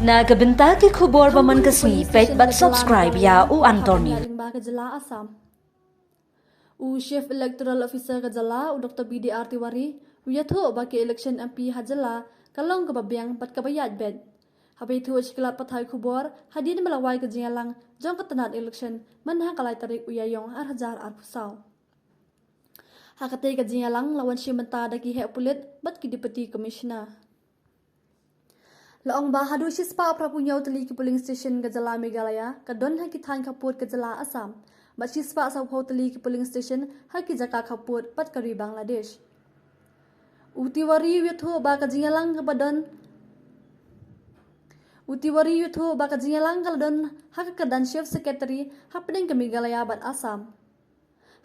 Nagabenta ki khubor baman kasni page but subscribe ya u Anthony. Lyngba ke Jylla Assam. U Chief Electoral Officer ke Jylla u Dr. BDR Tiwari u yatho ba ke election MP ha Jylla kalong ke babyang pat ke bayat bed. Habai thu chikla pathai khubor hadin melawai ke jingalang jong ke tenat election man ha kalai tarik u yayong ar hajar ar pusau. Hakate ke jingalang lawan shimenta daki he pulit bat ki deputy commissioner. Laong ba hadu shispa prapunyau tali ki polling station ke Jylla Meghalaya ka don ha ki than khaput ke Jylla Assam ba shispa sa tali ki polling station ha ki jaka khaput pat kari Bangladesh. Utiwari yutho ba ka jingalang ka badon Utiwari yutho ba ka jingalang ka don ha ka dan chief secretary happening ke Meghalaya bat Assam.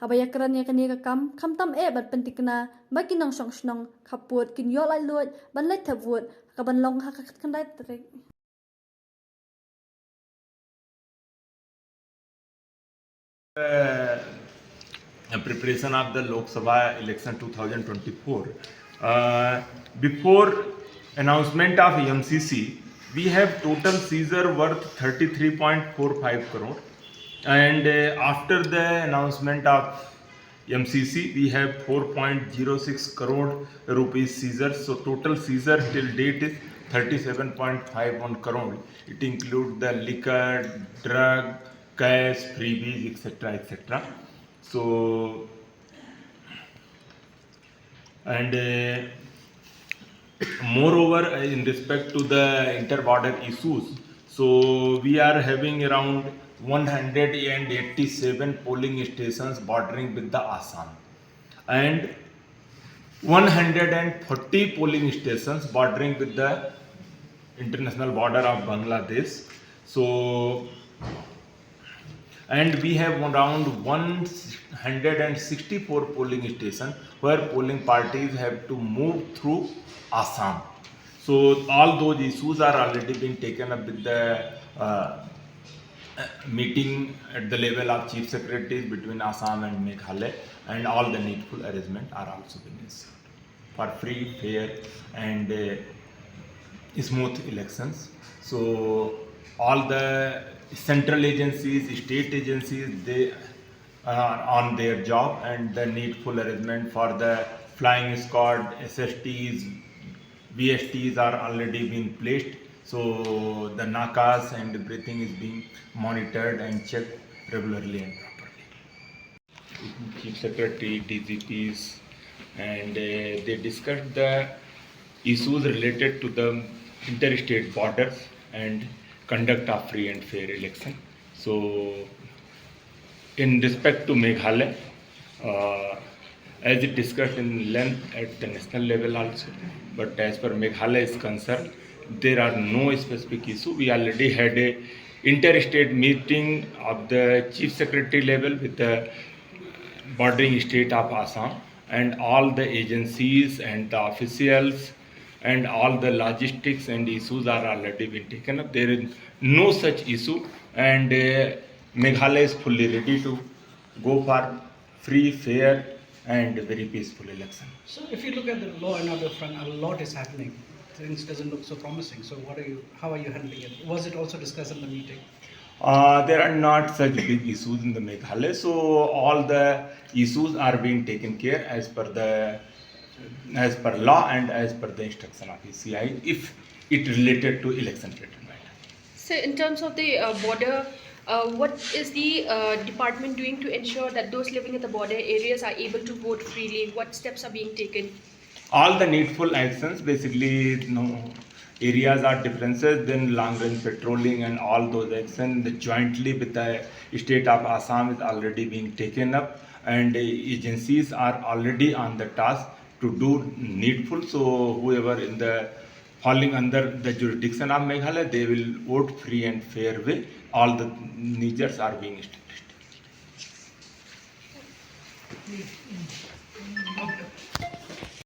Habayakran ya kani ka Kham tam bat pentikna ba kinong song khaput kin yo lai lot ban lai thavut kaban long ha kan dai trek. Preparation of the Lok Sabha election 2024. Before announcement of MCC, we have total seizure worth 33.45 crore, and after the announcement of MCC, we have 4.06 crore rupees seizure. So total seizure till date is 37.51 crore. It includes the liquor, drug, cash, freebies, etc., etc. So, and moreover, in respect to the inter-border issues, so we are having around 187 polling stations bordering with the Assam and 140 polling stations bordering with the international border of Bangladesh. So, and we have around 164 polling stations where polling parties have to move through Assam. So all those issues are already being taken up with the meeting at the level of chief secretaries between Assam and Meghalaya, and all the needful arrangements are also being ensured for free, fair and smooth elections. So all the central agencies, state agencies, they are on their job, and the needful arrangement for the flying squad, SSTs, VSTs are already being placed. So the nakas and everything is being monitored and checked regularly and properly. Chief Secretary, DGPs, and they discussed the issues related to the interstate borders and conduct of free and fair election. So, in respect to Meghalaya, as it discussed in length at the national level also, but as per Meghalaya is concerned, there are no specific issue. We already had a interstate meeting of the chief secretary level with the bordering state of Assam, and all the agencies and the officials and all the logistics and issues are already been taken up. There is no such issue, and Meghalaya is fully ready to go for free, fair and very peaceful election. So if you look at the law and order front, a lot is happening. Things doesn't look so promising. So how are you handling it? Was it also discussed in the meeting? There are not such big issues in the Meghalaya, so all the issues are being taken care as per law and as per the instruction of ECI if it related to election related matter. So in terms of the border, what is the department doing to ensure that those living in the border areas are able to vote freely? What steps are being taken? All the needful actions, basically, areas are differences, then long range patrolling and all those actions jointly with the state of Assam is already being taken up, and agencies are already on the task to do needful. So whoever in the falling under the jurisdiction of Meghalaya, they will vote free and fair way. All the measures are being established.